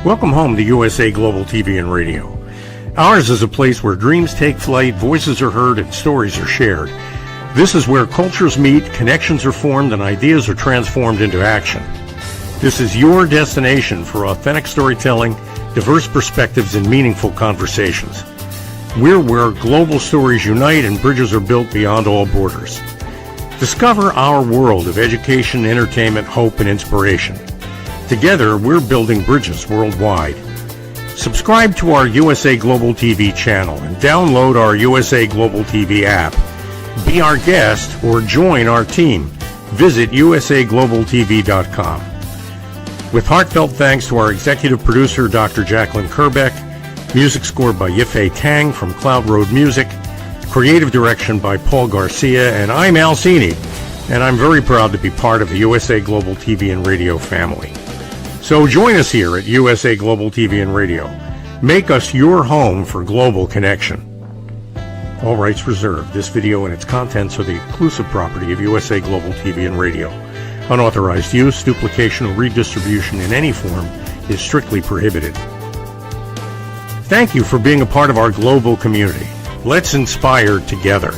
Welcome home to USA Global TV and Radio. Ours is a place where dreams take flight, voices are heard, and stories are shared. This is where cultures meet, connections are formed, and ideas are transformed into action. This is your destination for authentic storytelling, diverse perspectives, and meaningful conversations. We're where global stories unite and bridges are built beyond all borders. Discover our world of education, entertainment, hope, and inspiration. Together, we're building bridges worldwide. Subscribe to our USA Global TV channel and download our USA Global TV app. Be our guest or join our team. Visit usaglobaltv.com. With heartfelt thanks to our executive producer, Dr. JACALYN KERBECK, music scored by Yifei Tang from Cloud Road Music, creative direction by Paul Garcia, and I'm Al Cini, and I'm very proud to be part of the USA Global TV and Radio family. So join us here at USA Global TV and Radio. Make us your home for global connection. All rights reserved. This video and its contents are the exclusive property of USA Global TV and Radio. Unauthorized use, duplication, or redistribution in any form is strictly prohibited. Thank you for being a part of our global community. Let's inspire together.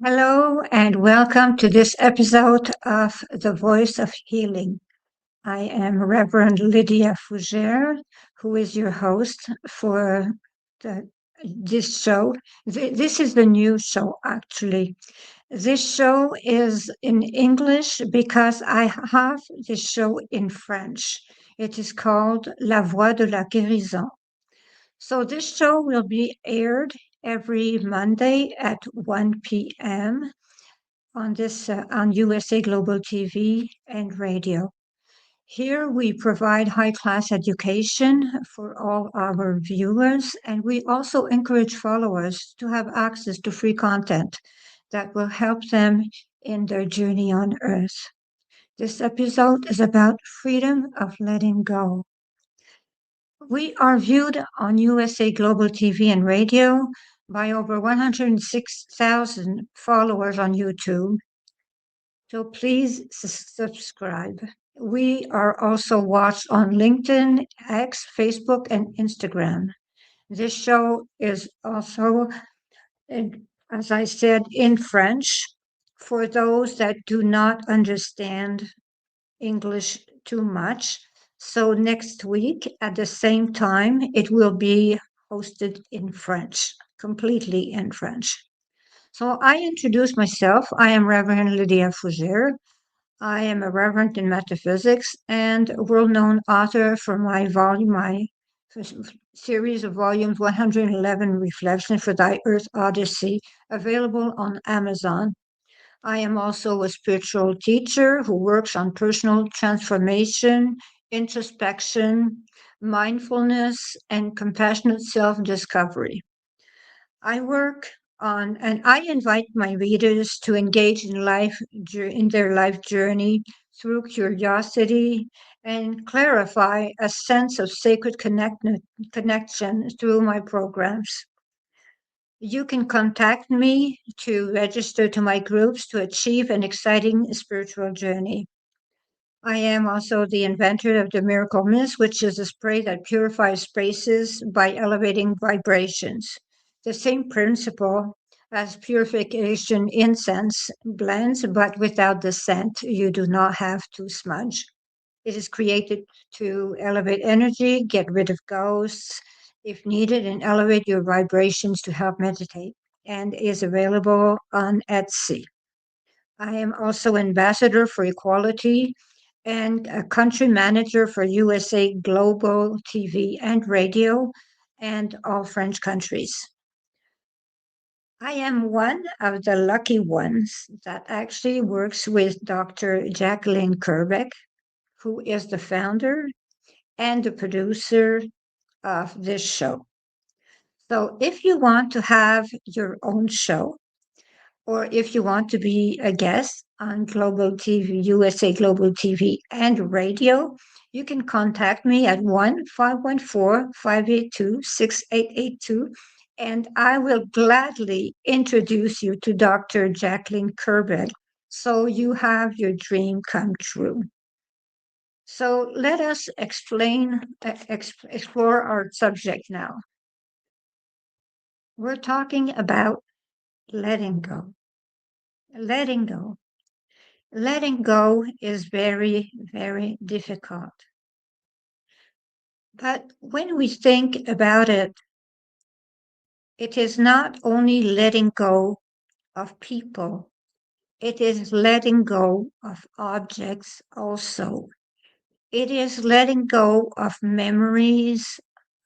Hello and welcome to this episode of The Voice of Healing. I am Reverend Lydia Fougeres, who is your host for this show. This is the new show, actually. This show is in English because I have this show in French. It is called La Voix de la Guérison. So this show will be aired every Monday at 1 p.m. on USA Global TV and Radio. Here we provide high-class education for all our viewers, and we also encourage followers to have access to free content that will help them in their journey on Earth. This episode is about freedom of letting go. We are viewed on USA Global TV and Radio by over 106,000 followers on YouTube. So please subscribe. We are also watched on LinkedIn, X, Facebook, and Instagram. This show is also, as I said, in French for those that do not understand English too much. So next week at the same time, it will be hosted in French, completely in French. So I introduce myself. I am Reverend Lydia Fougeres. I am a Reverend in metaphysics and a world-known author for my series of volumes 111 Reflections for Thy Earth Odyssey, available on Amazon. I am also a spiritual teacher who works on personal transformation, introspection, mindfulness, and compassionate self-discovery. I invite my readers to engage in their life journey through curiosity and clarify a sense of sacred connection through my programs. You can contact me to register to my groups to achieve an exciting spiritual journey. I am also the inventor of the Miracle Mist, which is a spray that purifies spaces by elevating vibrations. The same principle as purification incense blends, but without the scent. You do not have to smudge. It is created to elevate energy, get rid of ghosts, if needed, and elevate your vibrations to help meditate, and is available on Etsy. I am also ambassador for equality and a country manager for USA Global TV and Radio and all French countries. I am one of the lucky ones that actually works with Dr. JACALYN KERBECK, who is the founder and the producer of this show. So if you want to have your own show, or if you want to be a guest on Global TV, USA Global TV and Radio, you can contact me at 1-514-582-6882, and I will gladly introduce you to Dr. JACALYN KERBECK so you have your dream come true. So let us explore our subject now. We're talking about letting go. Letting go. Letting go is very, very difficult. But when we think about it, it is not only letting go of people, it is letting go of objects also. It is letting go of memories,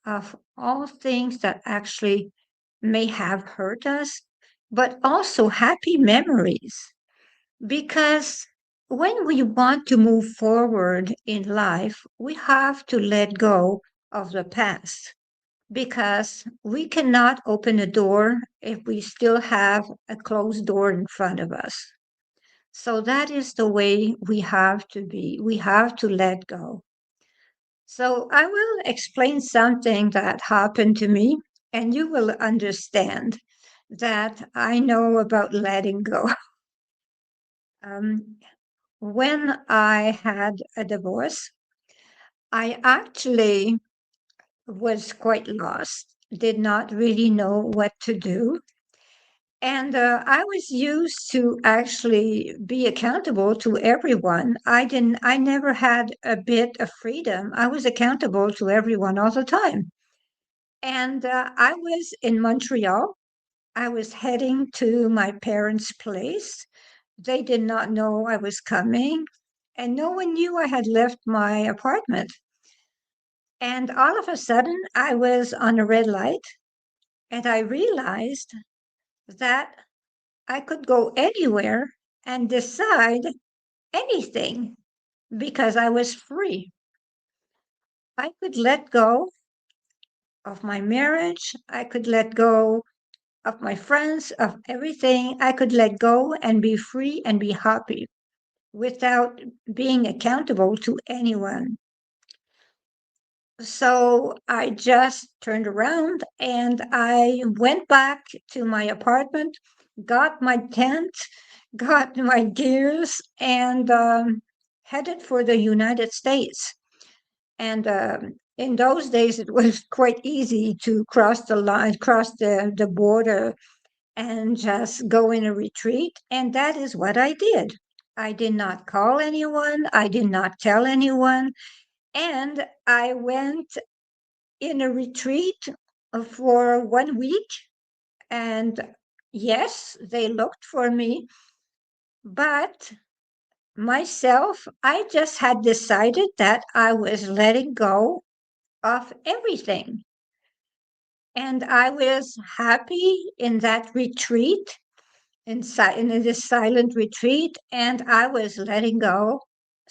of all things that actually may have hurt us, but also happy memories. Because when we want to move forward in life, we have to let go of the past because we cannot open a door if we still have a closed door in front of us. So that is the way we have to be. We have to let go. So I will explain something that happened to me, and you will understand that I know about letting go. Um, when I had a divorce, I actually was quite lost, did not really know what to do. And I was used to actually be accountable to everyone. I never had a bit of freedom. I was accountable to everyone all the time. And I was in Montreal. I was heading to my parents' place. They did not know I was coming, and no one knew I had left my apartment. And all of a sudden, I was on a red light, and I realized that I could go anywhere and decide anything because I was free. I could let go of my marriage. I could let go of my friends, of everything. I could let go and be free and be happy without being accountable to anyone. So I just turned around and I went back to my apartment, got my tent, got my gears, and headed for the United States. And in those days, it was quite easy to cross the line, cross the border, and just go in a retreat. And that is what I did. I did not call anyone, I did not tell anyone. And I went in a retreat for 1 week. And yes, they looked for me, but myself, I just had decided that I was letting go of everything. And I was happy in that retreat, in this silent retreat, and I was letting go.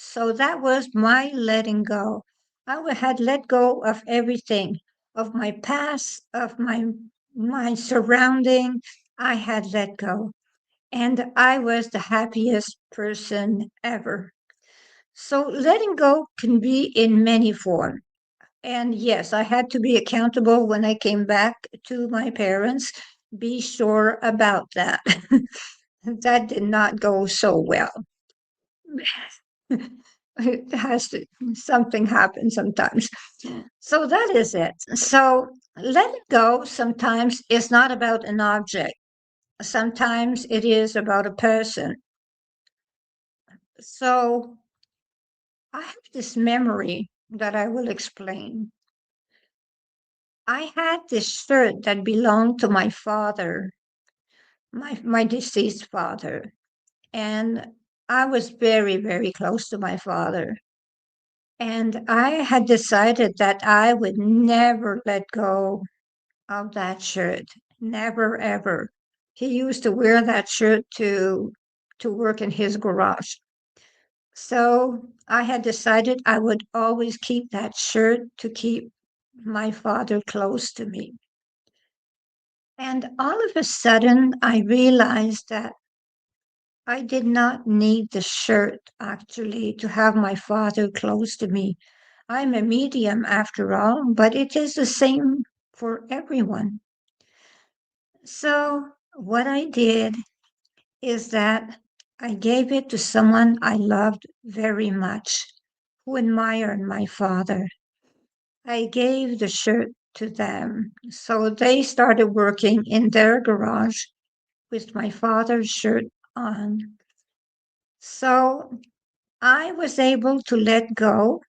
So that was my letting go. Had let go of everything, of my past, of my surrounding. I had let go, and I was the happiest person ever. So letting go can be in many forms. And yes, I had to be accountable when I came back to my parents. Be sure about that. That did not go so well. It has to, something happens sometimes. So that is it. So letting go sometimes is not about an object. Sometimes it is about a person. So I have this memory that I will explain. I had this shirt that belonged to my father, my deceased father. And I was very, very close to my father. And I had decided that I would never let go of that shirt. Never, ever. He used to wear that shirt to work in his garage. So I had decided I would always keep that shirt to keep my father close to me. And all of a sudden, I realized that I did not need the shirt actually to have my father close to me. I'm a medium after all, but it is the same for everyone. So, what I did is that I gave it to someone I loved very much, who admired my father. I gave the shirt to them, so they started working in their garage with my father's shirt on. So I was able to let go,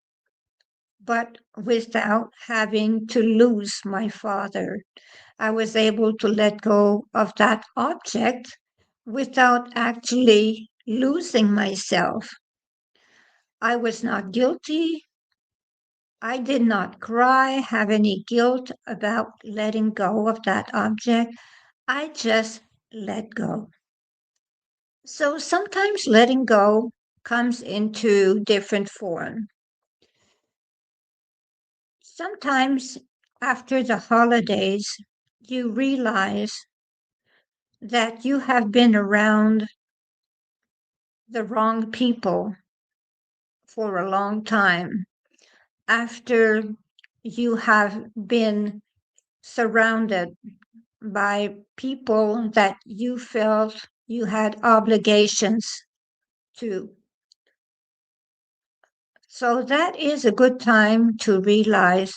but without having to lose my father. I was able to let go of that object without actually losing myself. I was not guilty. I did not cry, have any guilt about letting go of that object. I just let go. So sometimes letting go comes into different form. Sometimes after the holidays, you realize that you have been around the wrong people for a long time. After you have been surrounded by people that you felt you had obligations to. So that is a good time to realize,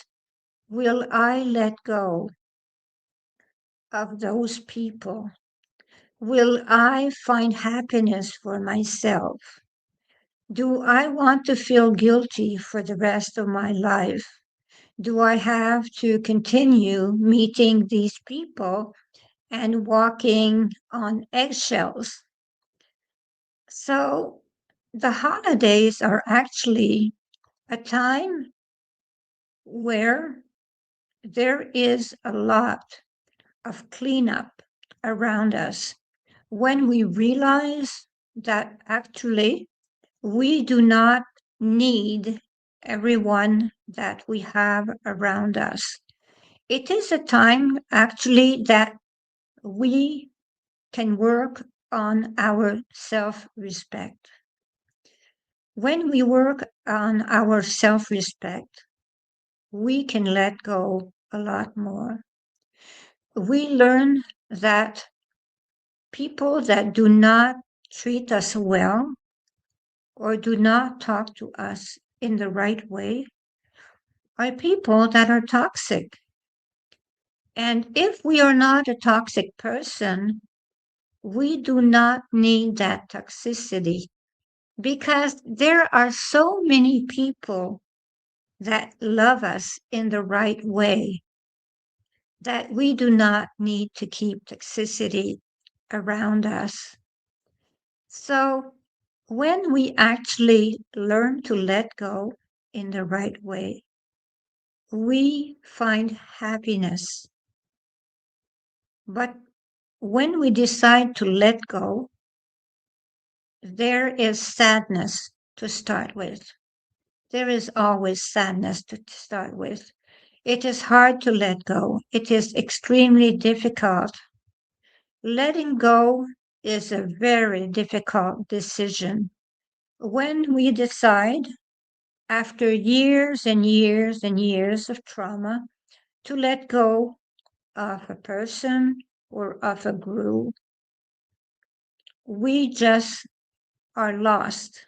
will I let go of those people? Will I find happiness for myself? Do I want to feel guilty for the rest of my life? Do I have to continue meeting these people and walking on eggshells? So the holidays are actually a time where there is a lot of cleanup around us when we realize that actually we do not need everyone that we have around us. It is a time actually that we can work on our self respect. When we work on our self respect, we can let go a lot more. We learn that people that do not treat us well or do not talk to us in the right way are people that are toxic. And if we are not a toxic person, we do not need that toxicity because there are so many people that love us in the right way that we do not need to keep toxicity around us. So when we actually learn to let go in the right way, we find happiness. But when we decide to let go, there is sadness to start with. There is always sadness to start with. It is hard to let go. It is extremely difficult. Letting go is a very difficult decision. When we decide, after years and years and years of trauma, to let go of a person or of a group, we just are lost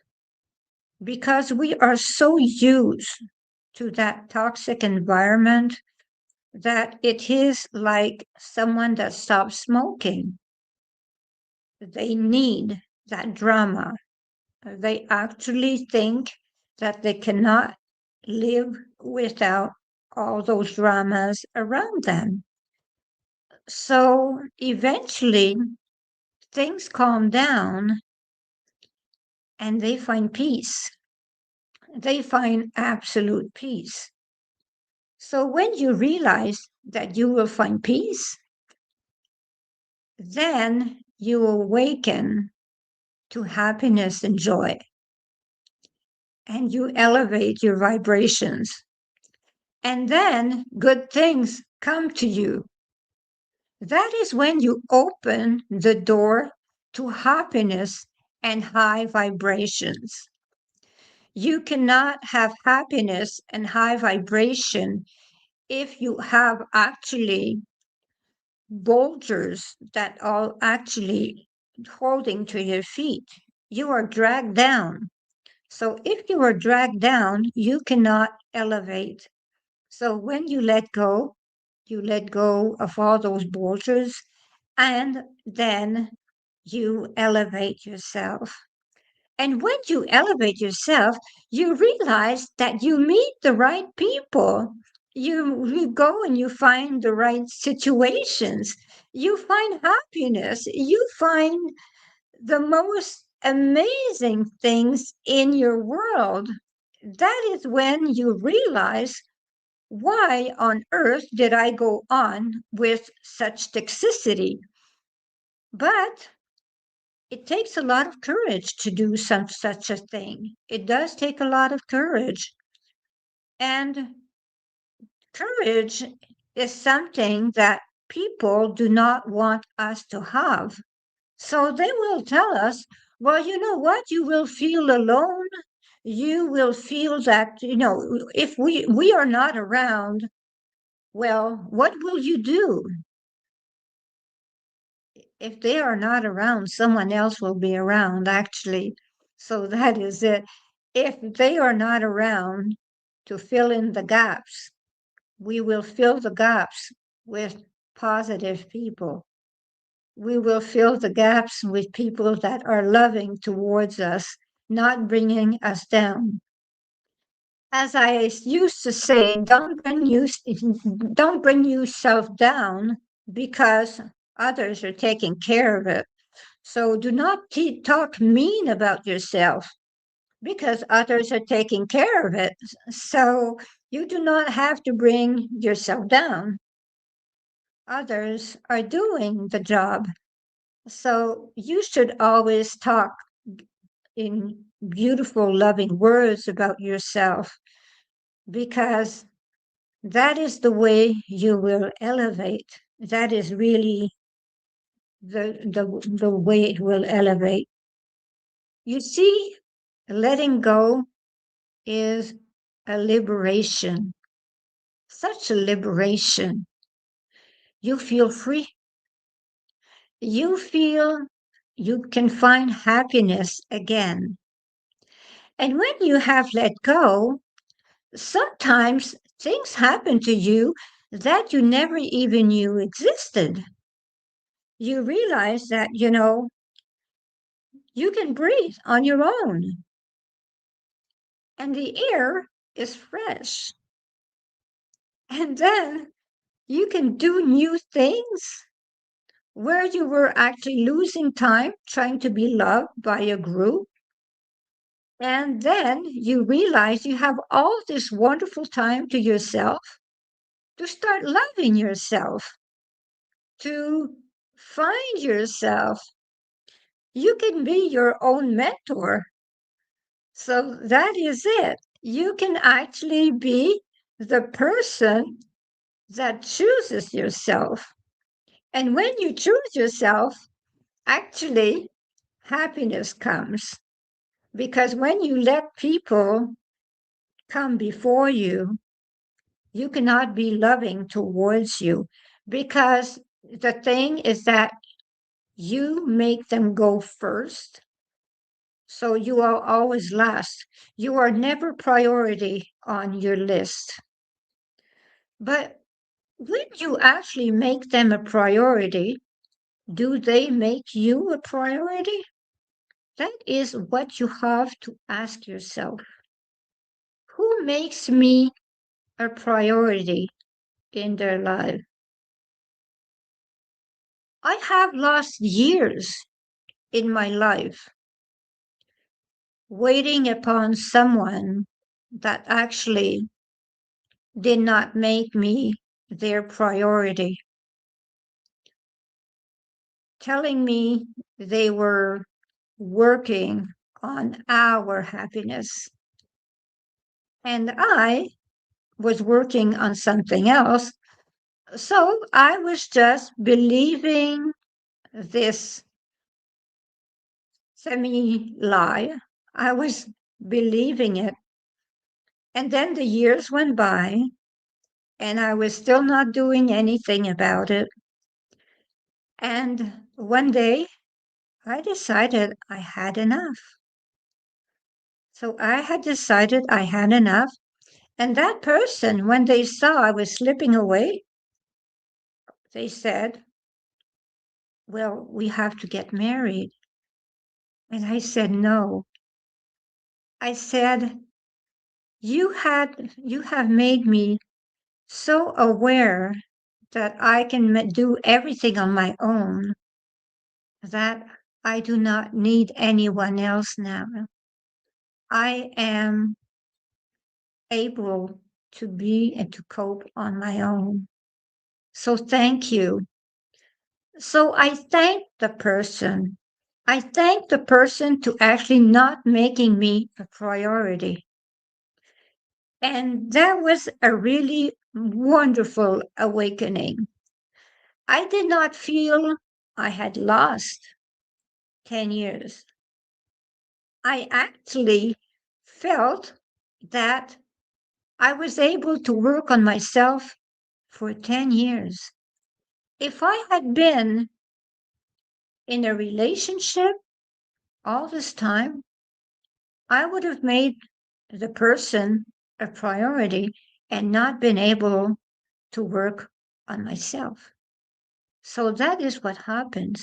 because we are so used to that toxic environment that it is like someone that stops smoking. They need that drama. They actually think that they cannot live without all those dramas around them. So eventually things calm down and they find peace. They find absolute peace. So when you realize that you will find peace, then you awaken to happiness and joy, and you elevate your vibrations. And then good things come to you. That is when you open the door to happiness and high vibrations. You cannot have happiness and high vibration if you have actually boulders that are actually holding to your feet. you are dragged down. So if you are dragged down, you cannot elevate. So when you let go of all those boulders, and then you elevate yourself. And when you elevate yourself, you realize that you meet the right people. You go and you find the right situations. You find happiness. You find the most amazing things in your world. That is when you realize, why on earth did I go on with such toxicity? But it takes a lot of courage to do such a thing. It does take a lot of courage. And courage is something that people do not want us to have. So they will tell us, well, you know what? You will feel alone. You will feel that, if we are not around, well, what will you do? If they are not around, someone else will be around, actually. So that is it. If they are not around to fill in the gaps, we will fill the gaps with positive people. We will fill the gaps with people that are loving towards us, not bringing us down. As I used to say, don't bring yourself down because others are taking care of it. So do not talk mean about yourself because others are taking care of it. So you do not have to bring yourself down. Others are doing the job. So you should always talk in beautiful, loving words about yourself because that is the way you will elevate. That is really the way it will elevate. You see, letting go is a liberation, such a liberation. You feel free. You feel you can find happiness again. And when you have let go, sometimes things happen to you that you never even knew existed. You realize that, you can breathe on your own and the air is fresh. And then you can do new things where you were actually losing time trying to be loved by a group. And then you realize you have all this wonderful time to yourself to start loving yourself, to find yourself. You can be your own mentor. So that is it. You can actually be the person that chooses yourself. And when you choose yourself, actually, happiness comes. Because when you let people come before you cannot be loving towards you. Because the thing is that you make them go first. So you are always last. You are never priority on your list. But when you actually make them a priority, do they make you a priority? That is what you have to ask yourself. Who makes me a priority in their life? I have lost years in my life waiting upon someone that actually did not make me their priority, telling me they were working on our happiness. And I was working on something else. So I was just believing this semi lie. I was believing it. And then the years went by, and I was still not doing anything about it. And one day I decided I had enough. So I had decided I had enough. And that person, when they saw I was slipping away, they said, well, we have to get married. And I said, no. I said, you have made me so aware that I can do everything on my own, that I do not need anyone else now. I am able to be and to cope on my own. So thank you. So I thank the person. I thank the person to actually not making me a priority. And that was a really wonderful awakening. I did not feel I had lost 10 years. I actually felt that I was able to work on myself for 10 years. If I had been in a relationship all this time, I would have made the person a priority and not been able to work on myself. So that is what happens.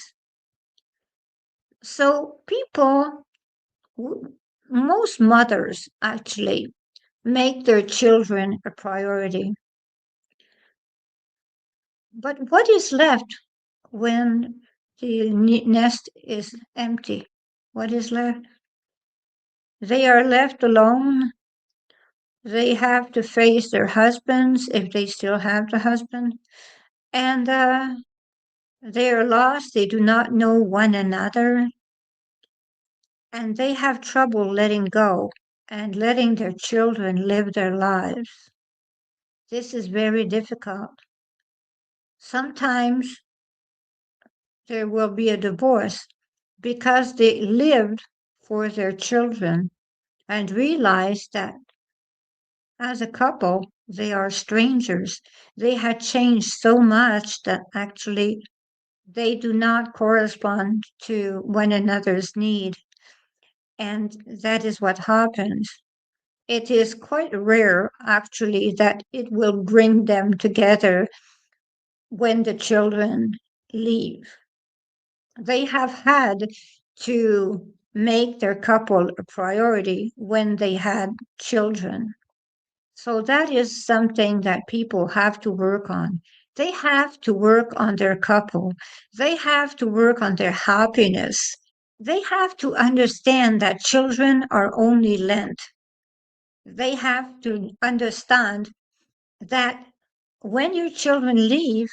So people, most mothers actually make their children a priority. But what is left when the nest is empty? What is left? They are left alone. They have to face their husbands if they still have the husband. And they are lost. They do not know one another. And they have trouble letting go and letting their children live their lives. This is very difficult. Sometimes there will be a divorce because they lived for their children and realized that as a couple, they are strangers. They had changed so much that actually they do not correspond to one another's need. And that is what happens. It is quite rare, actually, that it will bring them together when the children leave. They have had to make their couple a priority when they had children. So that is something that people have to work on. They have to work on their couple. They have to work on their happiness. They have to understand that children are only lent. They have to understand that when your children leave,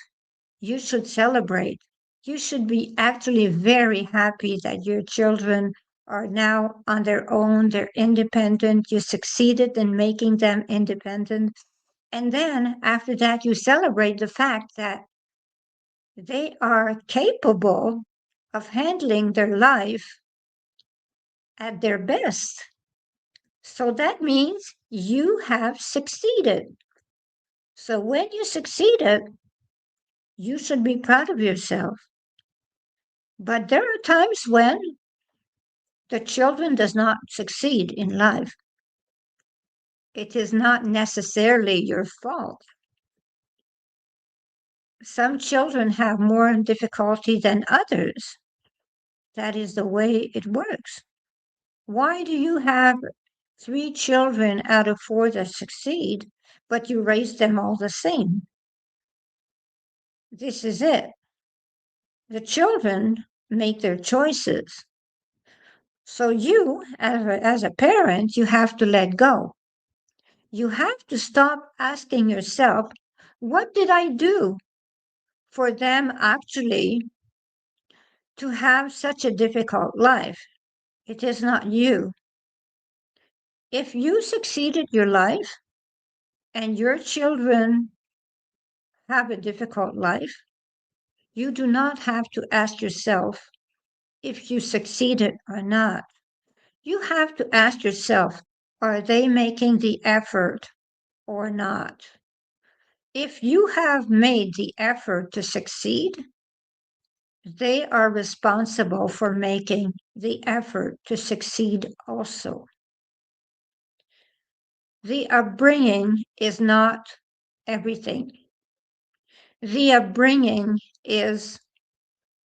you should celebrate. You should be actually very happy that your children are now on their own, they're independent, you succeeded in making them independent. And then after that, you celebrate the fact that they are capable of handling their life at their best. So that means you have succeeded. So when you succeeded, you should be proud of yourself. But there are times when the children does not succeed in life. It is not necessarily your fault. Some children have more difficulty than others. That is the way it works. Why do you have 3 children out of 4 that succeed, but you raise them all the same? This is it. The children make their choices. So you, as a parent, you have to let go. You have to stop asking yourself, what did I do for them actually to have such a difficult life? It is not you. If you succeeded your life and your children have a difficult life, you do not have to ask yourself if you succeeded or not. You have to ask yourself, are they making the effort or not? If you have made the effort to succeed, they are responsible for making the effort to succeed also. The upbringing is not everything. The upbringing is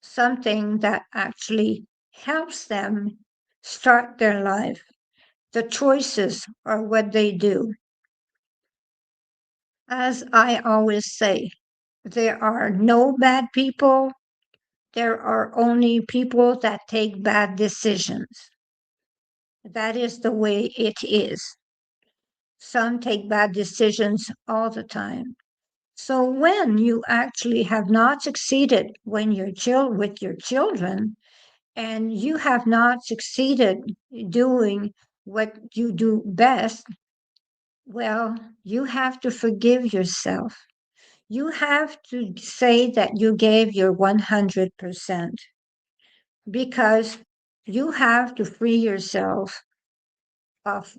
something that actually helps them start their life. The choices are what they do. As I always say, there are no bad people. There are only people that take bad decisions. That is the way it is. Some take bad decisions all the time. So when you actually have not succeeded when you're with your children, and you have not succeeded doing what you do best, well, you have to forgive yourself. You have to say that you gave your 100% because you have to free yourself of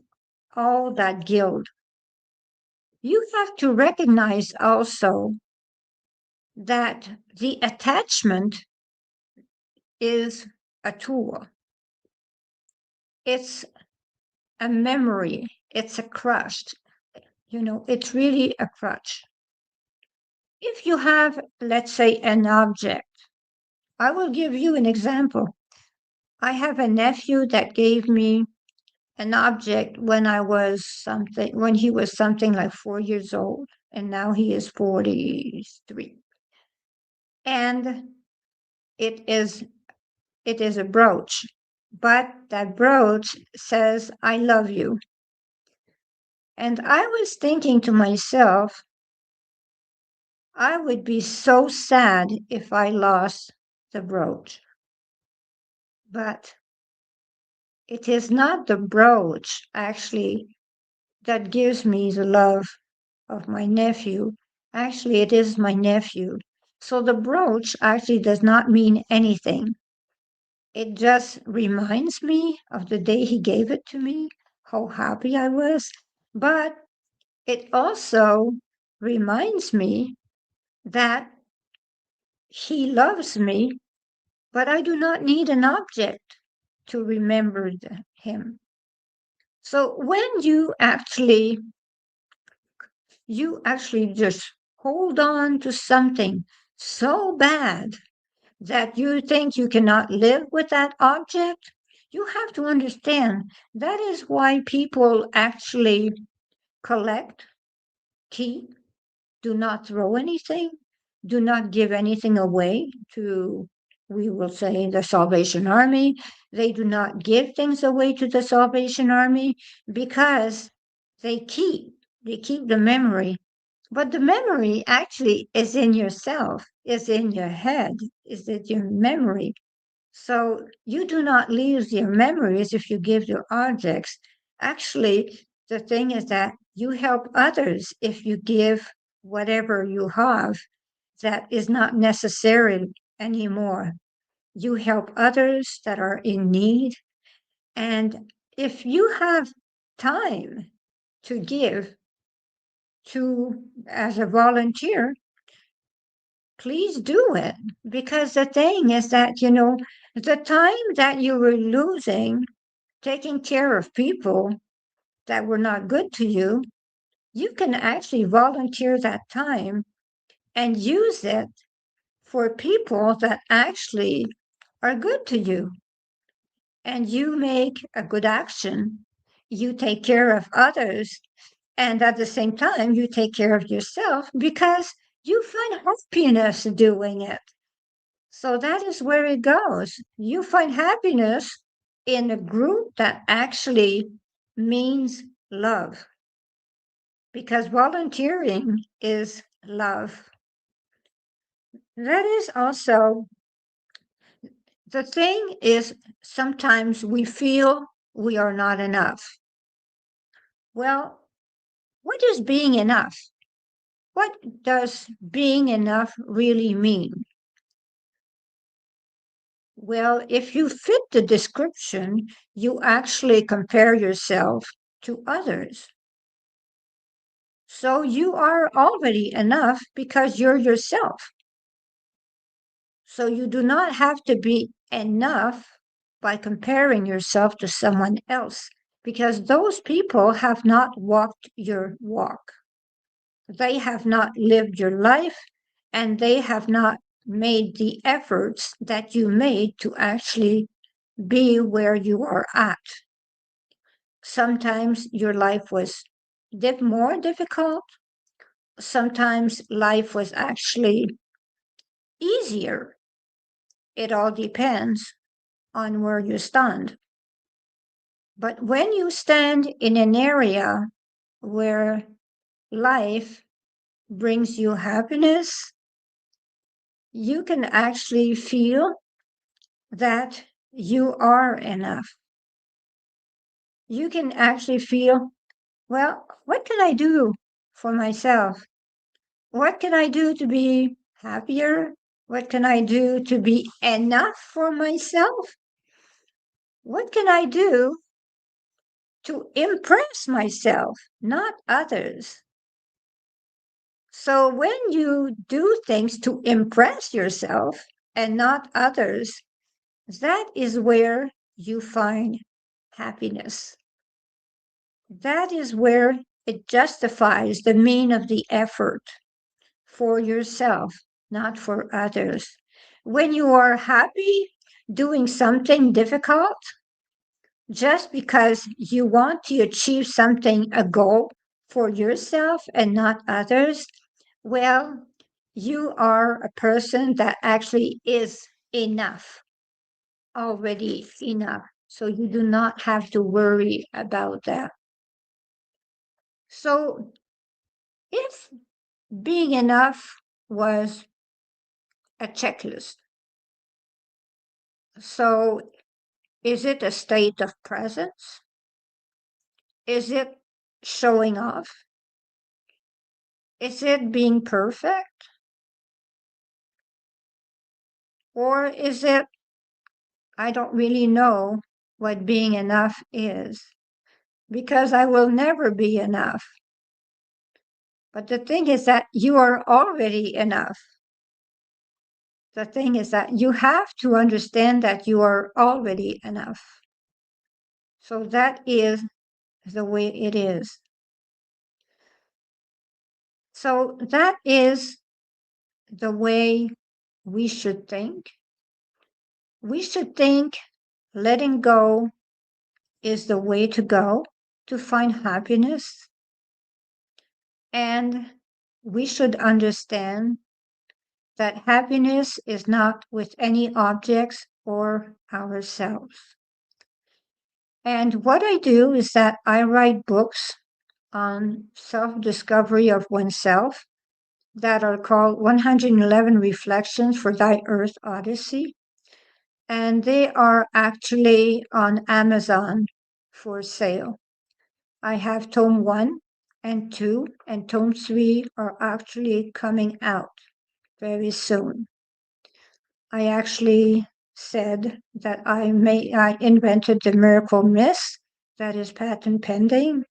all that guilt. You have to recognize also that the attachment is a tool. It's a memory. It's a crutch. It's really a crutch. If you have, let's say, an object, I will give you an example. I have a nephew that gave me an object when he was something like 4 years old, and now he is 43. And it is it is a brooch, but that brooch says, I love you. And I was thinking to myself, I would be so sad if I lost the brooch. But it is not the brooch, actually, that gives me the love of my nephew. Actually, it is my nephew. So the brooch actually does not mean anything. It just reminds me of the day he gave it to me, how happy I was. But it also reminds me that he loves me, but I do not need an object to remember him. So when you actually just hold on to something so bad that you think you cannot live with that object, you have to understand that is why people actually collect, keep, do not throw anything, do not give anything away to, we will say, the Salvation Army. They do not give things away to the Salvation Army because they keep the memory. But the memory actually is in yourself, is in your head, is in your memory. So you do not lose your memories if you give your objects. Actually, the thing is that you help others if you give whatever you have that is not necessary anymore. You help others that are in need. And if you have time to give as a volunteer, please do it. Because the thing is that, the time that you were losing taking care of people that were not good to you, you can actually volunteer that time and use it for people that actually are good to you. And you make a good action. You take care of others. And at the same time, you take care of yourself because you find happiness doing it. So that is where it goes. You find happiness in a group that actually means love, because volunteering is love. That is also the thing is sometimes we feel we are not enough. Well, what is being enough? What does being enough really mean? Well, if you fit the description, you actually compare yourself to others. So you are already enough because you're yourself. So you do not have to be enough by comparing yourself to someone else, because those people have not walked your walk. They have not lived your life, and they have not made the efforts that you made to actually be where you are at. Sometimes your life was more difficult. Sometimes life was actually easier. It all depends on where you stand. But when you stand in an area where life brings you happiness, you can actually feel that you are enough. You can actually feel, well, what can I do for myself? What can I do to be happier? What can I do to be enough for myself? What can I do to impress myself, not others? So when you do things to impress yourself and not others, that is where you find happiness. That is where it justifies the mean of the effort for yourself, not for others. When you are happy doing something difficult, just because you want to achieve something, a goal for yourself and not others, well, you are a person that actually is enough, already enough. So you do not have to worry about that. So if being enough was a checklist, so is it a state of presence? Is it showing off? Is it being perfect? Or is it, I don't really know what being enough is, because I will never be enough. But the thing is that you are already enough. The thing is that you have to understand that you are already enough. So that is the way it is. So that is the way we should think. We should think letting go is the way to go to find happiness. And we should understand that happiness is not with any objects or ourselves. And what I do is that I write books on self-discovery of oneself that are called 111 Reflections for Thy Earth Odyssey. And they are actually on Amazon for sale. I have tome 1 and 2, and tome 3 are actually coming out very soon. I actually said that I invented the miracle mist that is patent pending,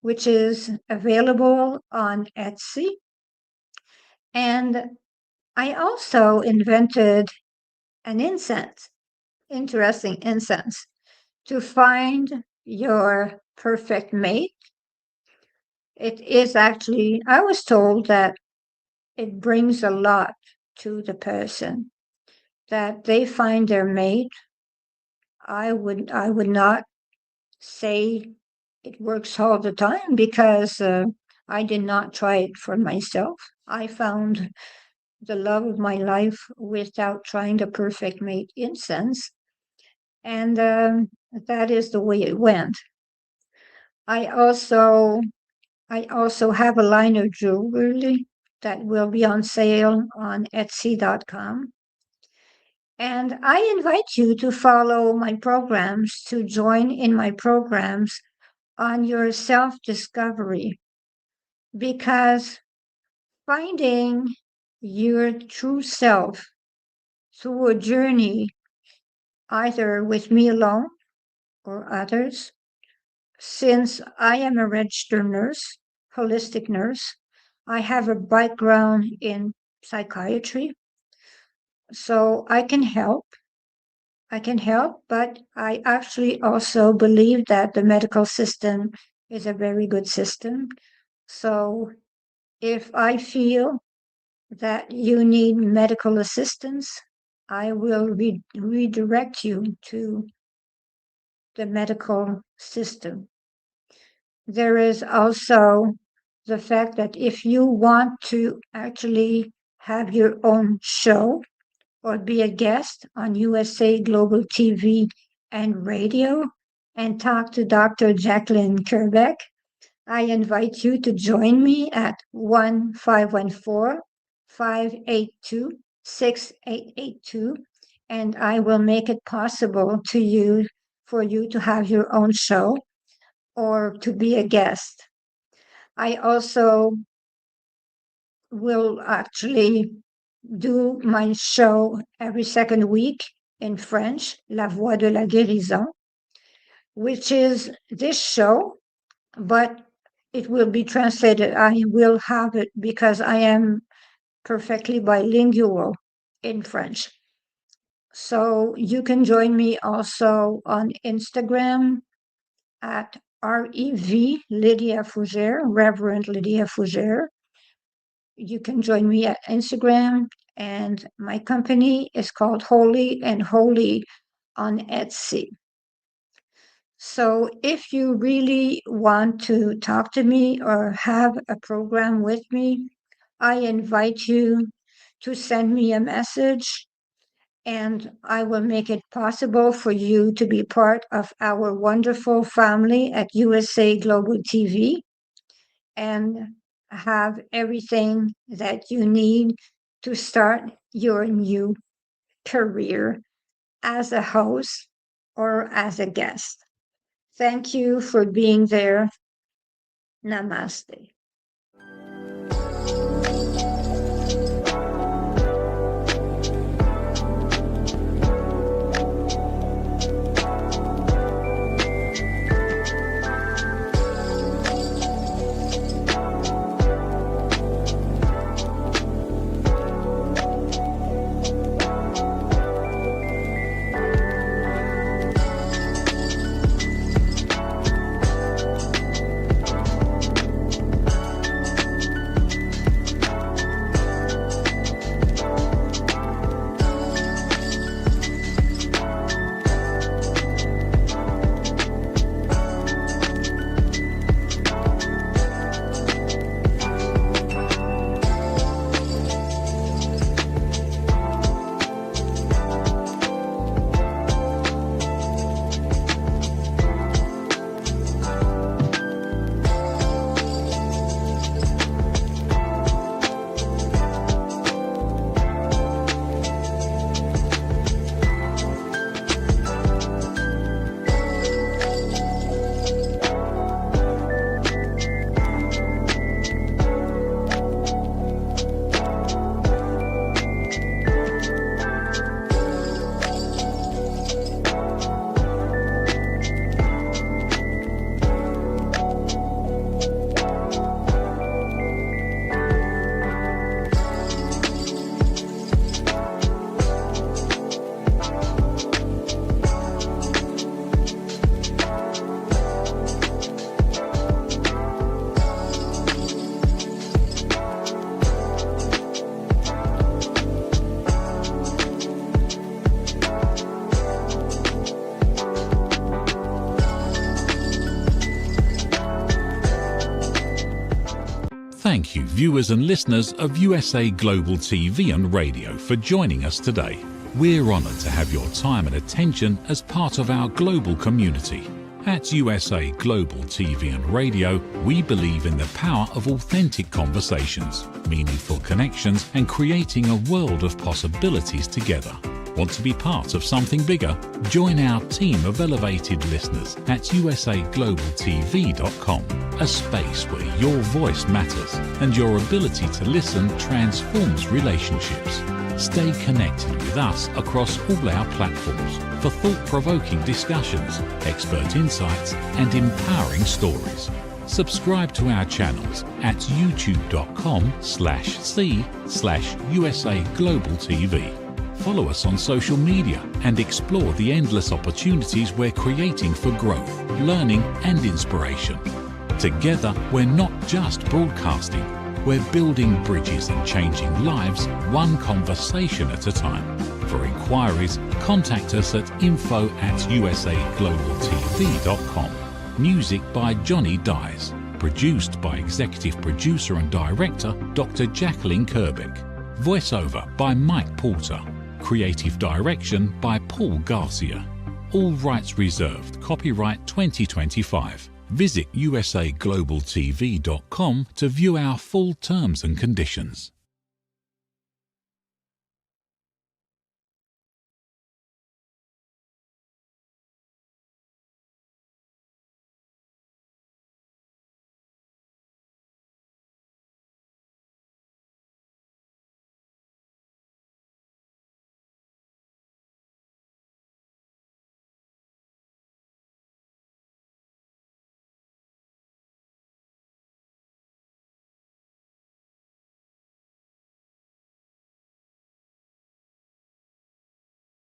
which is available on Etsy. And I also invented an incense, interesting incense, to find your perfect mate. It is actually, I was told that it brings a lot to the person, that they find their mate. I would not say it works all the time, because I did not try it for myself. I found the love of my life without trying the perfect mate incense, and that is the way it went. I also have a line of jewelry that will be on sale on Etsy.com. And I invite you to follow my programs, to join in my programs on your self-discovery, because finding your true self through a journey, either with me alone or others, since I am a registered nurse, holistic nurse, I have a background in psychiatry. So I can help. I can help, but I actually also believe that the medical system is a very good system. So if I feel that you need medical assistance, I will redirect you to the medical system. There is also the fact that if you want to actually have your own show or be a guest on USA Global TV and radio and talk to Dr. JACALYN KERBECK, I invite you to join me at 1-514-582-6882, and I will make it possible for you to have your own show or to be a guest. I also will actually do my show every second week in French, La Voix de la Guérison, which is this show, but it will be translated. I will have it because I am perfectly bilingual in French. So you can join me also on Instagram at REV Lydia Fougeres, Reverend Lydia Fougeres. You can join me at Instagram, and my company is called Holy and Holy on Etsy. So if you really want to talk to me or have a program with me, I invite you to send me a message, and I will make it possible for you to be part of our wonderful family at USA Global TV and have everything that you need to start your new career as a host or as a guest. Thank you for being there. Namaste. Thank you, viewers and listeners of USA Global TV and Radio, for joining us today. We're honoured to have your time and attention as part of our global community. At USA Global TV and Radio, we believe in the power of authentic conversations, meaningful connections, and creating a world of possibilities together. Want to be part of something bigger? Join our team of elevated listeners at usaglobaltv.com, a space where your voice matters and your ability to listen transforms relationships. Stay connected with us across all our platforms for thought-provoking discussions, expert insights, and empowering stories. Subscribe to our channels at youtube.com/c/USA Global TV. Follow us on social media and explore the endless opportunities we're creating for growth, learning and inspiration. Together, we're not just broadcasting, we're building bridges and changing lives one conversation at a time. For inquiries, contact us at info@usaglobaltv.com. Music by Johnny Dyes. Produced by Executive Producer and Director Dr. JACALYN KERBECK. Voiceover by Mike Porter. Creative Direction by Paul Garcia. All rights reserved. Copyright 2025. Visit usaglobaltv.com to view our full terms and conditions.